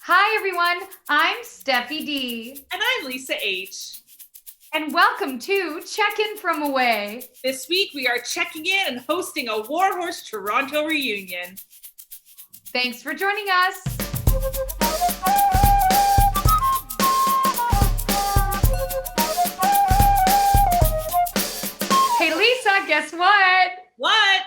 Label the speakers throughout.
Speaker 1: Hi everyone, I'm Steffi D.
Speaker 2: And I'm Lisa H.
Speaker 1: And welcome to Check-In from Away.
Speaker 2: This week we are checking in and hosting a Warhorse Toronto reunion.
Speaker 1: Thanks for joining us. Hey Lisa, guess what?
Speaker 2: What?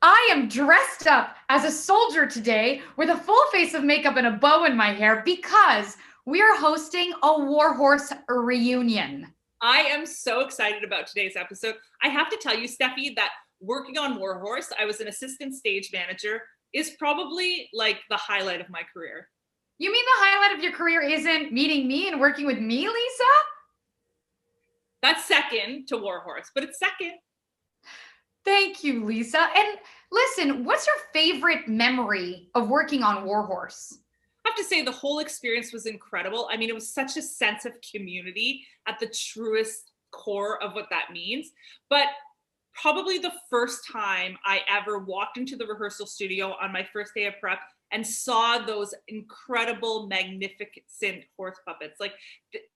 Speaker 1: I am dressed up as a soldier today with a full face of makeup and a bow in my hair because we are hosting a Warhorse reunion.
Speaker 2: I am so excited about today's episode. I have to tell you, Steffi, that working on Warhorse, I was an assistant stage manager, is probably like the highlight of my career.
Speaker 1: You mean the highlight of your career isn't meeting me and working with me, Lisa?
Speaker 2: That's second to Warhorse, but it's second.
Speaker 1: Thank you, Lisa. And listen, what's your favorite memory of working on Warhorse?
Speaker 2: I have to say the whole experience was incredible. I mean, it was such a sense of community at the truest core of what that means. But probably the first time I ever walked into the rehearsal studio on my first day of prep and saw those incredible, magnificent horse puppets. Like,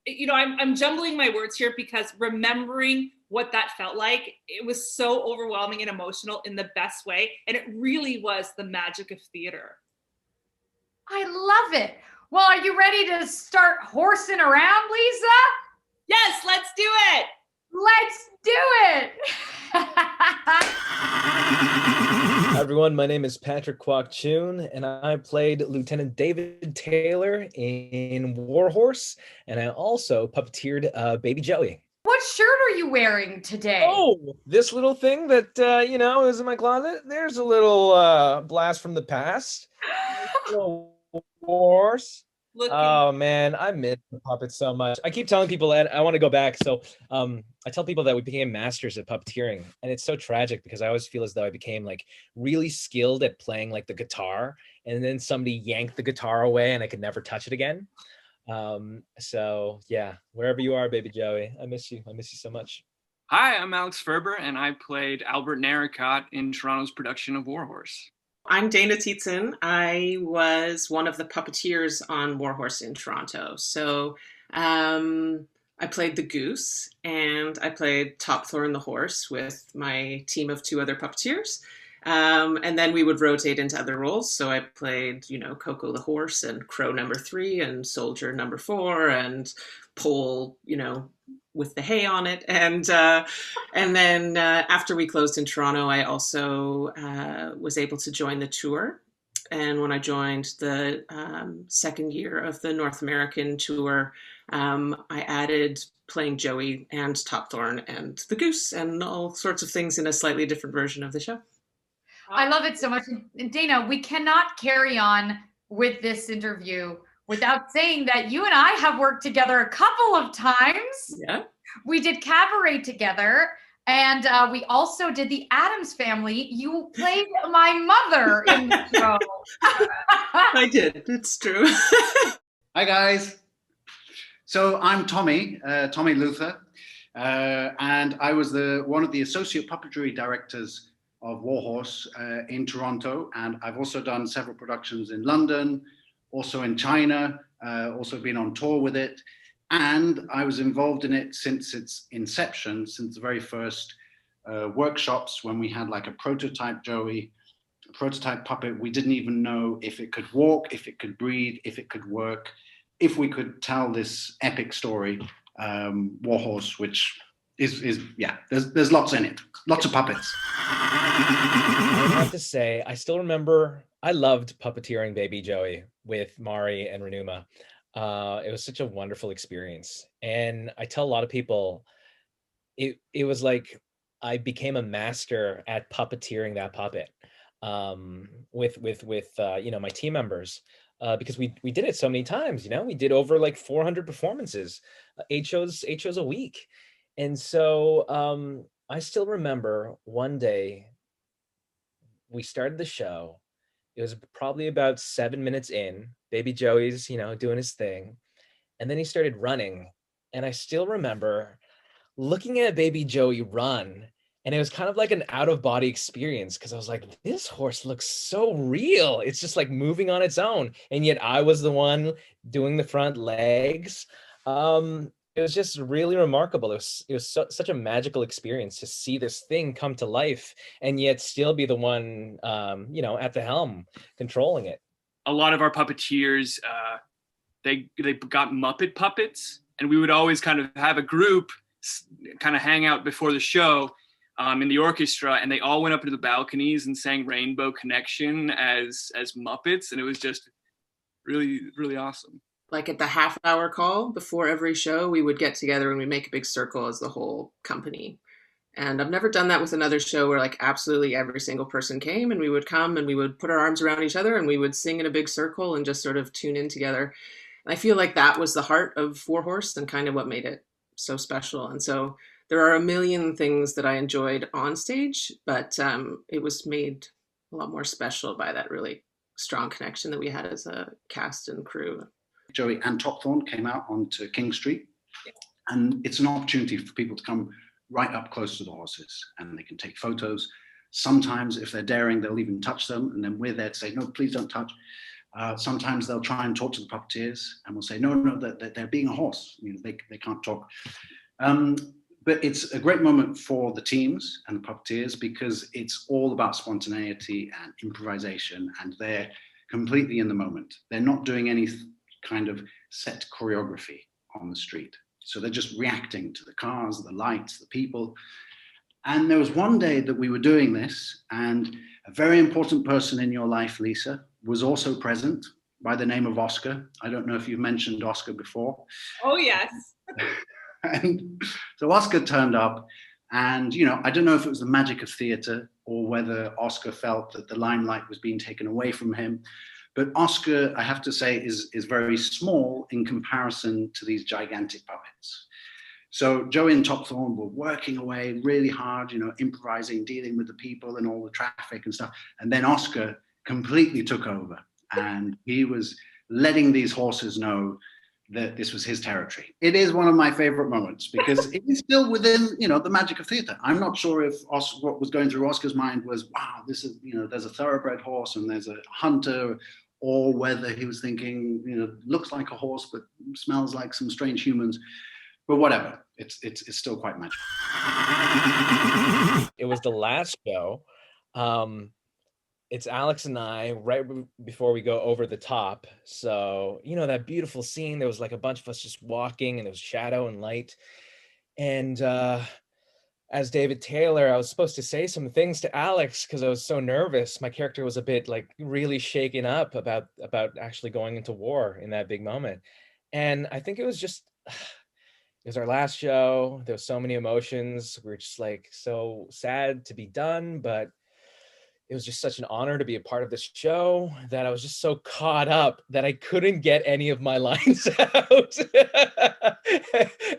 Speaker 2: you know, I'm jumbling my words here because remembering what that felt like, it was so overwhelming and emotional in the best way. And it really was the magic of theater.
Speaker 1: I love it. Well, are you ready to start horsing around, Lisa?
Speaker 2: Yes, let's do it.
Speaker 1: Let's do it.
Speaker 3: Hi everyone, my name is Patrick Kwok Choon, and I played Lieutenant David Taylor in Warhorse, and I also puppeteered Baby Joey.
Speaker 1: What shirt are you wearing today?
Speaker 3: Oh, this little thing that, is in my closet. There's a little blast from the past. Little horse. Oh man, I miss the puppets so much. I keep telling people that I want to go back. So I tell people that we became masters at puppeteering, and it's so tragic because I always feel as though I became like really skilled at playing like the guitar, and then somebody yanked the guitar away and I could never touch it again. So yeah, wherever you are, Baby Joey, I miss you. I miss you so much.
Speaker 4: Hi, I'm Alex Furber, and I played Albert Narracott in Toronto's production of Warhorse.
Speaker 5: I'm Dayna Tietzen. I was one of the puppeteers on Warhorse in Toronto. So I played the goose and I played Top Thorn the horse with my team of two other puppeteers. And then we would rotate into other roles. So I played, Coco the horse and Crow number 3 and Soldier number 4 and Pole, with the hay on it. And then after we closed in Toronto, I also was able to join the tour. And when I joined the second year of the North American tour, I added playing Joey and Top Thorn and the goose and all sorts of things in a slightly different version of the show.
Speaker 1: I love it so much. And Dayna, we cannot carry on with this interview without saying that you and I have worked together a couple of times.
Speaker 5: Yeah.
Speaker 1: We did Cabaret together, and we also did The Addams Family. You played my mother in the show.
Speaker 5: I did. It's true.
Speaker 6: Hi, guys. So I'm Tommy Luther, and I was one of the associate puppetry directors of Warhorse in Toronto, and I've also done several productions in London, also in China, also been on tour with it. And I was involved in it since its inception, since the very first workshops when we had like a prototype Joey, a prototype puppet. We didn't even know if it could walk, if it could breathe, if it could work, if we could tell this epic story, Warhorse, which is there's lots in it, lots of puppets.
Speaker 3: I have to say, I still remember, I loved puppeteering Baby Joey with Mari and Renuma. It was such a wonderful experience. And I tell a lot of people, it was like I became a master at puppeteering that puppet with my team members. Because we did it so many times, we did over like 400 performances, 8 shows a week. And so I still remember one day we started the show. It was probably about 7 minutes in. Baby Joey's, doing his thing. And then he started running. And I still remember looking at Baby Joey run And it was kind of like an out of body experience because I was like, this horse looks so real. It's just like moving on its own. And yet I was the one doing the front legs. It was just really remarkable. It was such a magical experience to see this thing come to life and yet still be the one, at the helm controlling it.
Speaker 4: A lot of our puppeteers, they got Muppet puppets, and we would always kind of have a group kind of hang out before the show in the orchestra, and they all went up into the balconies and sang Rainbow Connection as Muppets, and it was just really, really awesome.
Speaker 5: Like at the half-hour call before every show, we would get together and we'd make a big circle as the whole company. And I've never done that with another show where like absolutely every single person came, and we would come and we would put our arms around each other and we would sing in a big circle and just sort of tune in together. And I feel like that was the heart of Warhorse and kind of what made it so special. And so there are a million things that I enjoyed on stage, but it was made a lot more special by that really strong connection that we had as a cast and crew.
Speaker 6: Joey and Topthorn came out onto King Street, and it's an opportunity for people to come right up close to the horses, and they can take photos. Sometimes, if they're daring, they'll even touch them, and then we're there to say, no, please don't touch. Sometimes they'll try and talk to the puppeteers, and we'll say, no, they're being a horse. They can't talk. But it's a great moment for the teams and the puppeteers because it's all about spontaneity and improvisation, and they're completely in the moment. They're not doing any kind of set choreography on the street. So they're just reacting to the cars, the lights, the people. And there was one day that we were doing this, and a very important person in your life, Lisa, was also present by the name of Oscar. I don't know if you've mentioned Oscar before.
Speaker 2: Oh, yes.
Speaker 6: And so Oscar turned up, and, I don't know if it was the magic of theater or whether Oscar felt that the limelight was being taken away from him. But Oscar, I have to say, is very small in comparison to these gigantic puppets. So Joey and Topthorn were working away really hard, improvising, dealing with the people and all the traffic and stuff. And then Oscar completely took over, and he was letting these horses know that this was his territory. It is one of my favorite moments because it is still within, the magic of theater. I'm not sure if what was going through Oscar's mind was, wow, this is, there's a thoroughbred horse and there's a hunter, or whether he was thinking, looks like a horse, but smells like some strange humans. But whatever, it's still quite magical.
Speaker 3: It was the last show. It's Alex and I right before we go over the top. So, that beautiful scene, there was like a bunch of us just walking, and there was shadow and light. And as David Taylor, I was supposed to say some things to Alex because I was so nervous. My character was a bit like really shaken up about actually going into war in that big moment. And I think it was our last show. There was so many emotions. We were just like so sad to be done, but it was just such an honor to be a part of this show that I was just so caught up that I couldn't get any of my lines out.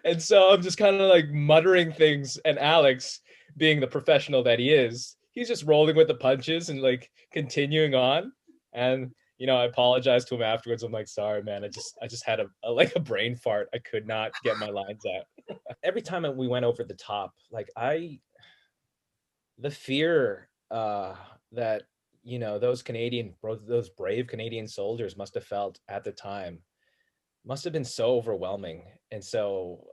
Speaker 3: And so I'm just kind of like muttering things, and Alex, being the professional that he is, he's just rolling with the punches and like continuing on. And, I apologized to him afterwards. I'm like, sorry, man, I just had a brain fart. I could not get my lines out. Every time we went over the top, like the fear, that those brave Canadian soldiers must have felt at the time must have been so overwhelming. And so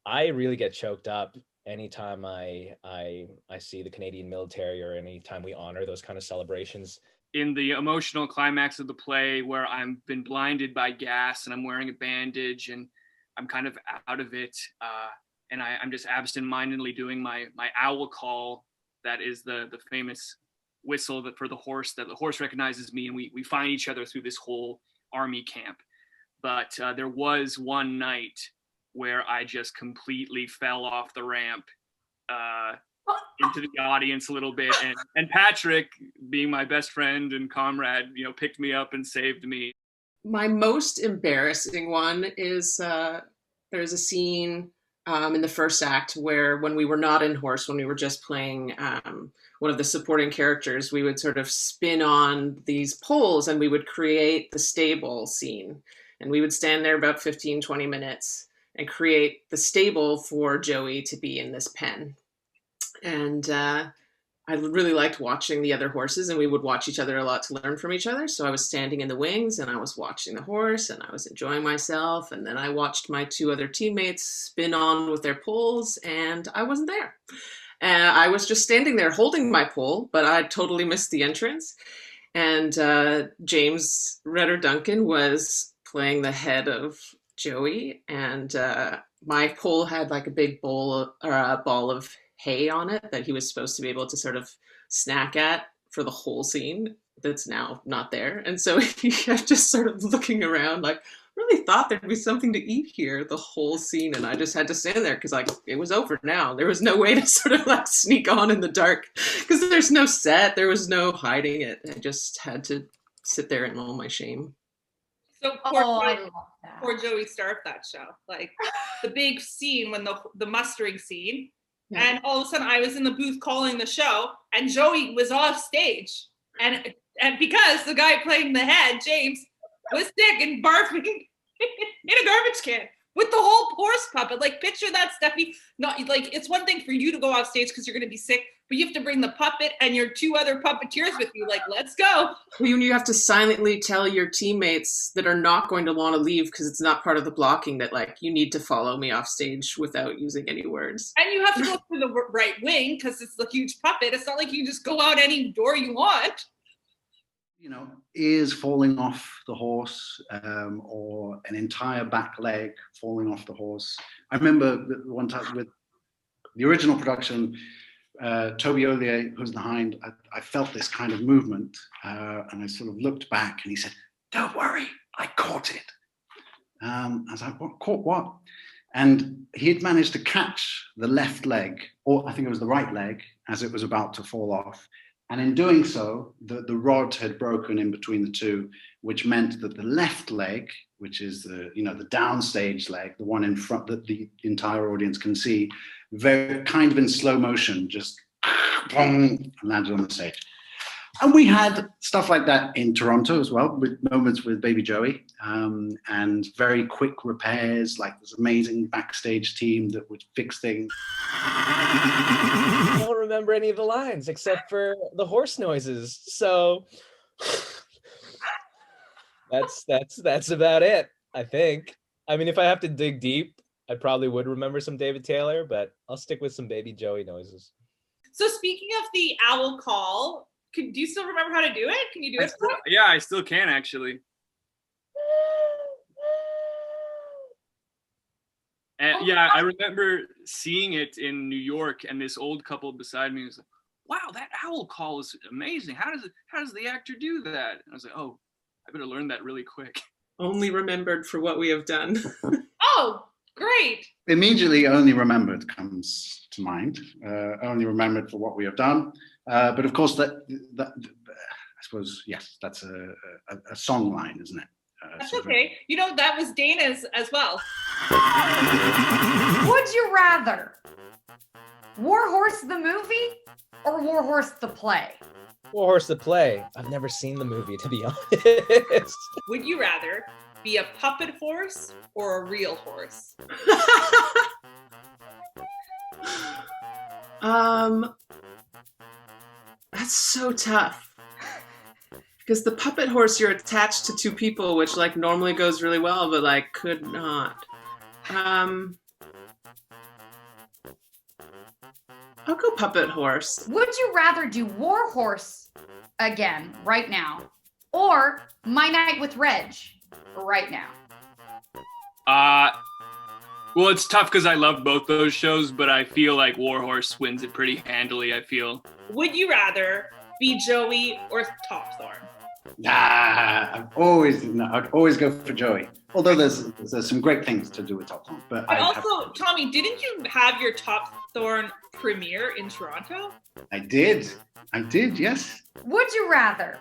Speaker 3: I really get choked up anytime I see the Canadian military, or anytime we honor those kind of celebrations.
Speaker 4: In the emotional climax of the play, where I'm been blinded by gas and I'm wearing a bandage and I'm kind of out of it, and I'm just absent-mindedly doing my owl call. That is the famous whistle that for the horse, that the horse recognizes me, and we find each other through this whole army camp. But there was one night where I just completely fell off the ramp into the audience a little bit, and Patrick, being my best friend and comrade, picked me up and saved me.
Speaker 5: My most embarrassing one is there's a scene in the first act where, when we were not in horse, when we were just playing one of the supporting characters, we would sort of spin on these poles and we would create the stable scene. And we would stand there about 15, 20 minutes and create the stable for Joey to be in this pen. And I really liked watching the other horses, and we would watch each other a lot to learn from each other. So I was standing in the wings and I was watching the horse and I was enjoying myself. And then I watched my two other teammates spin on with their poles, and I wasn't there. I was just standing there holding my pole, but I totally missed the entrance. And James Redder Duncan was playing the head of Joey, and my pole had like a big bowl or a ball of hay on it that he was supposed to be able to sort of snack at for the whole scene that's now not there. And so he kept just sort of looking around like, really thought there'd be something to eat here the whole scene, and I just had to stand there because like it was over now. There was no way to sort of like sneak on in the dark because there's no set, there was no hiding it. I just had to sit there in all my shame.
Speaker 2: So
Speaker 1: I love that.
Speaker 2: poor Joey starved that show. Like the big scene when the mustering scene, and all of a sudden I was in the booth calling the show, and Joey was off stage, and because the guy playing the head, James, was sick and barfing in a garbage can with the whole horse puppet. Like, picture that, Steffi. Not like, it's one thing for you to go off stage because you're going to be sick, but you have to bring the puppet and your two other puppeteers with you. Like, let's go.
Speaker 5: You have to silently tell your teammates that are not going to want to leave because it's not part of the blocking that like you need to follow me off stage without using any words.
Speaker 2: And you have to go through the right wing because it's the huge puppet. It's not like you just go out any door you want.
Speaker 6: You know, ears falling off the horse, or an entire back leg falling off the horse. I remember one time with the original production, Toby Ollier, who's behind, I felt this kind of movement, and I sort of looked back and he said, "Don't worry, I caught it." I was like, "What, caught what?" And he had managed to catch the left leg, or I think it was the right leg, as it was about to fall off. And in doing so, the rod had broken in between the two, which meant that the left leg, which is the downstage leg, the one in front that the entire audience can see, very kind of in slow motion, just boom, landed on the stage. And we had stuff like that in Toronto as well, with moments with Baby Joey, and very quick repairs, like this amazing backstage team that would fix things.
Speaker 3: I don't remember any of the lines except for the horse noises. So that's about it, I think. I mean, if I have to dig deep, I probably would remember some David Taylor, but I'll stick with some Baby Joey noises.
Speaker 2: So speaking of the owl call, do you still remember how to do it? Can you do it?
Speaker 4: Yeah, I still can actually. And yeah, I remember seeing it in New York, and this old couple beside me was like, "Wow, that owl call is amazing. How does the actor do that?" And I was like, "Oh, I better learn that really quick."
Speaker 5: Only remembered for what we have done.
Speaker 2: Oh, great.
Speaker 6: Immediately, only remembered comes to mind. Only remembered for what we have done. But of course, that I suppose, yes, that's a song line, isn't it?
Speaker 2: That's okay. You know, that was Dana's as well.
Speaker 1: Would you rather War Horse the movie or War Horse the play?
Speaker 3: War Horse the play. I've never seen the movie, to be honest.
Speaker 2: Would you rather be a puppet horse or a real horse?
Speaker 5: That's so tough. Because the puppet horse, you're attached to two people, which like normally goes really well, but like could not. I'll go puppet horse.
Speaker 1: Would you rather do War Horse again right now or My Night with Reg right now?
Speaker 4: Well, it's tough because I love both those shows, but I feel like War Horse wins it pretty handily, I feel.
Speaker 2: Would you rather be Joey or Topthorn?
Speaker 6: I'd always go for Joey. Although there's some great things to do with Topthorn. But
Speaker 2: also, Tommy, didn't you have your Topthorn premiere in Toronto?
Speaker 6: I did, yes.
Speaker 1: Would you rather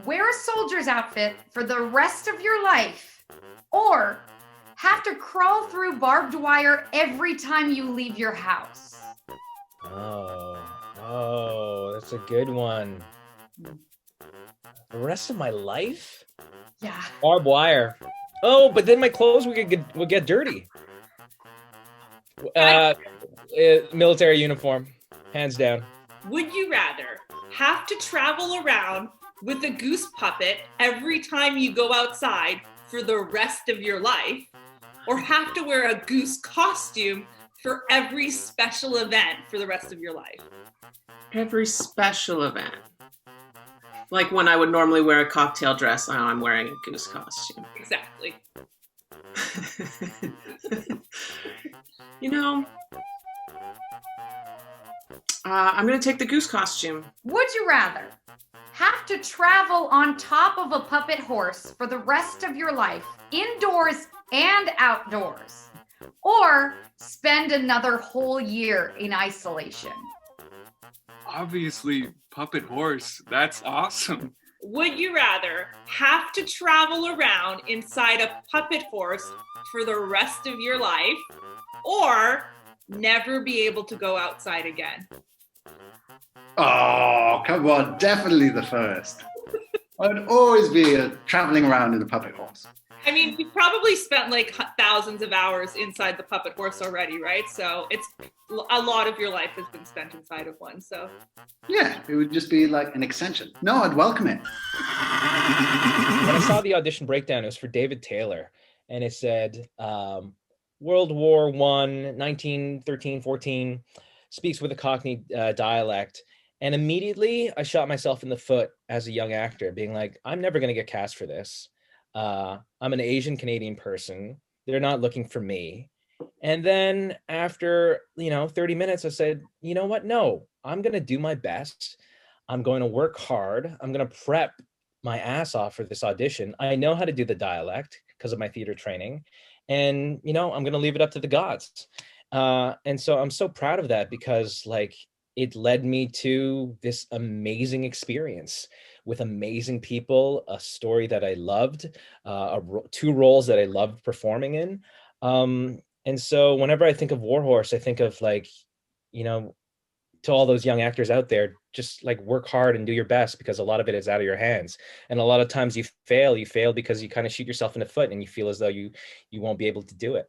Speaker 1: wear a soldier's outfit for the rest of your life or have to crawl through barbed wire every time you leave your house?
Speaker 3: Oh, that's a good one. The rest of my life?
Speaker 1: Yeah.
Speaker 3: Barbed wire. Oh, but then my clothes would get dirty. Military uniform. Hands down.
Speaker 2: Would you rather have to travel around with a goose puppet every time you go outside for the rest of your life, or have to wear a goose costume for every special event for the rest of your life?
Speaker 5: Every special event. Like when I would normally wear a cocktail dress, now I'm wearing a goose costume.
Speaker 2: Exactly.
Speaker 5: You know, I'm going to take the goose costume.
Speaker 1: Would you rather have to travel on top of a puppet horse for the rest of your life, indoors and outdoors, or spend another whole year in isolation?
Speaker 4: Obviously, puppet horse. That's awesome.
Speaker 2: Would you rather have to travel around inside a puppet horse for the rest of your life, or never be able to go outside again?
Speaker 6: Oh, come on, definitely the first. I'd always be traveling around in a puppet horse.
Speaker 2: I mean, you've probably spent like thousands of hours inside the puppet horse already, right? So it's a lot of your life has been spent inside of one. So
Speaker 6: Yeah, it would just be like an extension. No, I'd welcome it.
Speaker 3: When I saw the audition breakdown, it was for David Taylor, and it said World War I, 1913, 14, speaks with a Cockney dialect. And immediately I shot myself in the foot as a young actor, being like, I'm never going to get cast for this. I'm an Asian Canadian person. They're not looking for me. And then after, 30 minutes, I said, you know what? No, I'm going to do my best. I'm going to work hard. I'm going to prep my ass off for this audition. I know how to do the dialect because of my theater training. And, I'm going to leave it up to the gods. And so I'm so proud of that because it led me to this amazing experience with amazing people, a story that I loved, two roles that I loved performing in. And so whenever I think of Warhorse, I think of to all those young actors out there, just work hard and do your best because a lot of it is out of your hands. And a lot of times you fail because you kind of shoot yourself in the foot and you feel as though you won't be able to do it.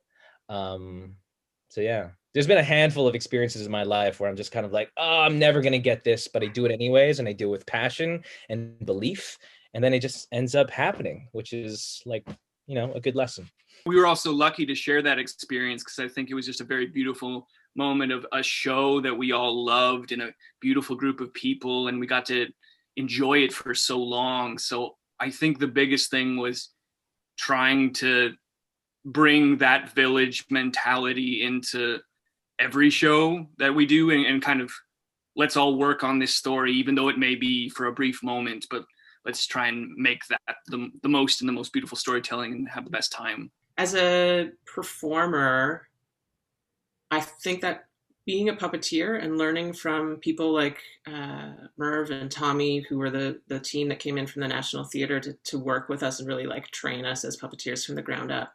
Speaker 3: So yeah, there's been a handful of experiences in my life where I'm just kind of like, oh, I'm never going to get this, but I do it anyways. And I do it with passion and belief. And then it just ends up happening, which is a good lesson.
Speaker 4: We were also lucky to share that experience because I think it was just a very beautiful moment of a show that we all loved and a beautiful group of people, and we got to enjoy it for so long. So I think the biggest thing was trying to bring that village mentality into every show that we do and kind of let's all work on this story, even though it may be for a brief moment, but let's try and make that the most and the most beautiful storytelling and have the best time.
Speaker 5: As a performer, I think that being a puppeteer and learning from people like Merv and Tommy, who were the team that came in from the National Theatre to work with us and really train us as puppeteers from the ground up.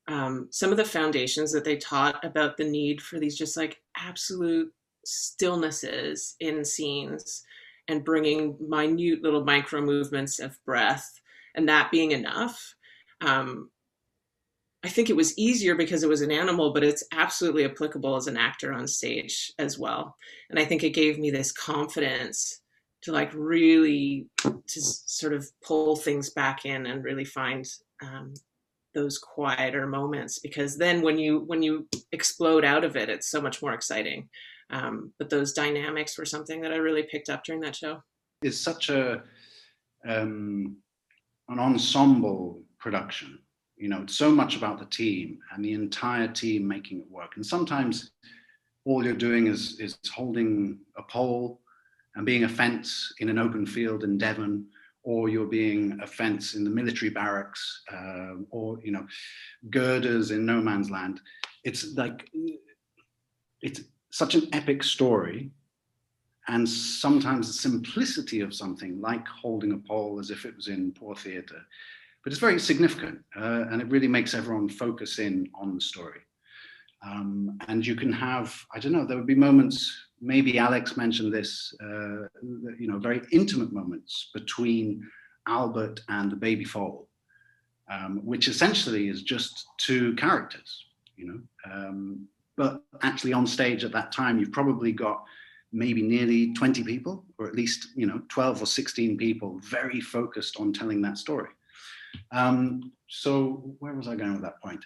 Speaker 5: Some of the foundations that they taught about the need for these just absolute stillnesses in scenes and bringing minute little micro movements of breath and that being enough. I think it was easier because it was an animal, but it's absolutely applicable as an actor on stage as well. And I think it gave me this confidence to really to sort of pull things back in and really find those quieter moments, because then when you explode out of it, it's so much more exciting. But those dynamics were something that I really picked up during that show.
Speaker 6: It's such an ensemble production. It's so much about the team and the entire team making it work. And sometimes all you're doing is holding a pole and being a fence in an open field in Devon, or you're being a fence in the military barracks, or girders in no man's land. It's such an epic story, and sometimes the simplicity of something like holding a pole as if it was in poor theatre, but it's very significant, and it really makes everyone focus in on the story. And you can have, I don't know, there would be moments, maybe Alex mentioned this, very intimate moments between Albert and the baby foal, which essentially is just two characters, but actually on stage at that time, you've probably got maybe nearly 20 people, or at least 12 or 16 people, very focused on telling that story. So where was I going with that point?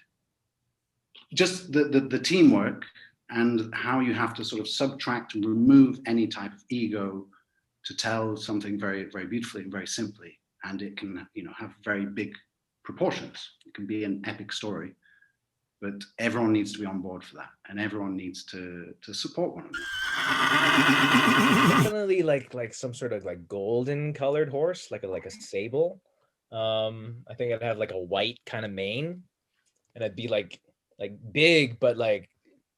Speaker 6: Just the teamwork and how you have to sort of subtract and remove any type of ego to tell something very, very beautifully and very simply. And it can, have very big proportions. It can be an epic story, but everyone needs to be on board for that, and everyone needs to support one another.
Speaker 3: Definitely like some sort of like golden colored horse, like a sable. I think I'd have like a white kind of mane, and I'd be like big, but like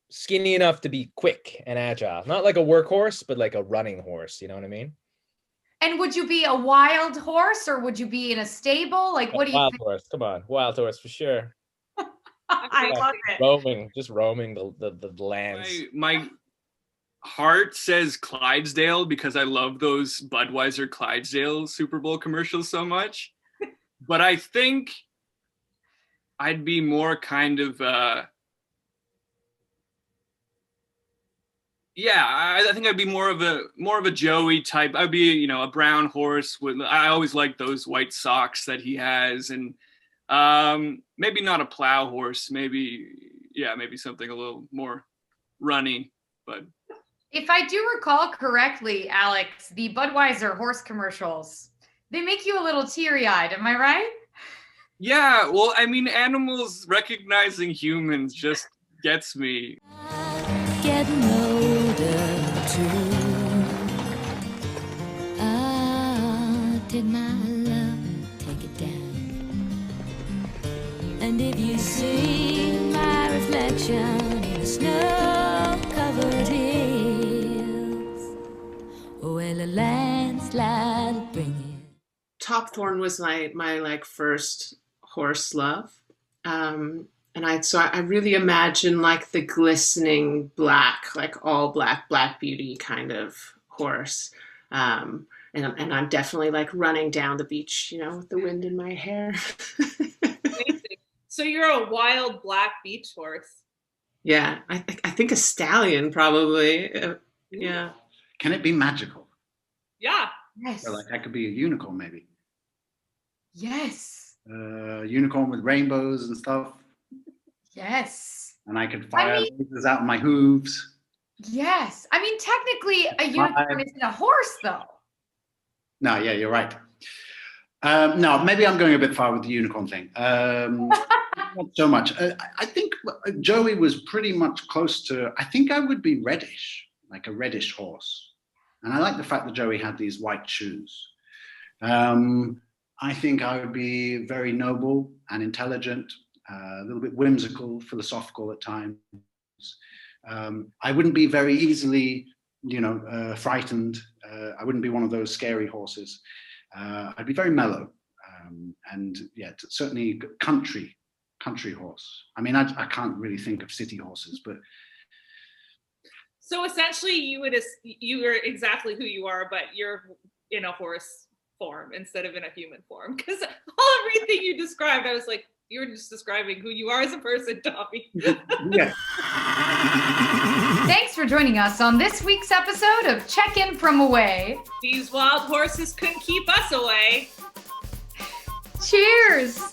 Speaker 3: skinny enough to be quick and agile. Not like a workhorse, but like a running horse. You know what I mean?
Speaker 1: And would you be a wild horse, or would you be in a stable? Like, what do you
Speaker 3: Wild
Speaker 1: think?
Speaker 3: horse. Come on, wild horse for sure.
Speaker 1: I love it.
Speaker 3: Roaming the lands.
Speaker 4: My heart says Clydesdale because I love those Budweiser Clydesdale Super Bowl commercials so much. But I think I'd be more kind of I think I'd be more of a Joey type. I'd be, a brown horse I always like those white socks that he has, and maybe not a plow horse, maybe something a little more runny, but
Speaker 1: If I do recall correctly, Alex, the Budweiser horse commercials, they make you a little teary-eyed, am I right?
Speaker 4: yeah, well, I mean, animals recognizing humans just gets me.
Speaker 7: Getting older too. Did my love take it down? And if you see my reflection in the snow-covered hills, well, a landslide will bring it.
Speaker 5: Topthorn was my like first horse love. And I really imagine like the glistening black, like all black beauty kind of horse. And I'm definitely like running down the beach, with the wind in my hair.
Speaker 2: Amazing. So you're a wild black beach horse.
Speaker 5: Yeah, I think a stallion probably. Yeah.
Speaker 6: Can it be magical?
Speaker 2: Yeah.
Speaker 1: Yes.
Speaker 6: So like I could be a unicorn maybe.
Speaker 1: Yes.
Speaker 6: Unicorn with rainbows and stuff.
Speaker 1: Yes.
Speaker 6: And I could fire lasers out of my hooves.
Speaker 1: Yes. I mean, technically, a unicorn isn't a horse, though.
Speaker 6: No, yeah, you're right. No, maybe I'm going a bit far with the unicorn thing. Not so much. I think Joey was pretty much close to, I think I would be reddish, like a reddish horse. And I like the fact that Joey had these white shoes. I think I would be very noble and intelligent, a little bit whimsical, philosophical at times. I wouldn't be very easily, frightened. I wouldn't be one of those scary horses. I'd be very mellow, and certainly country horse. I mean, I can't really think of city horses, but
Speaker 2: So essentially, you are exactly who you are, but you're in a horse form instead of in a human form. Because everything you described, I was like, you were just describing who you are as a person, Tommy.
Speaker 6: yeah.
Speaker 1: Thanks for joining us on this week's episode of Check-In from Away.
Speaker 2: These wild horses couldn't keep us away.
Speaker 1: Cheers!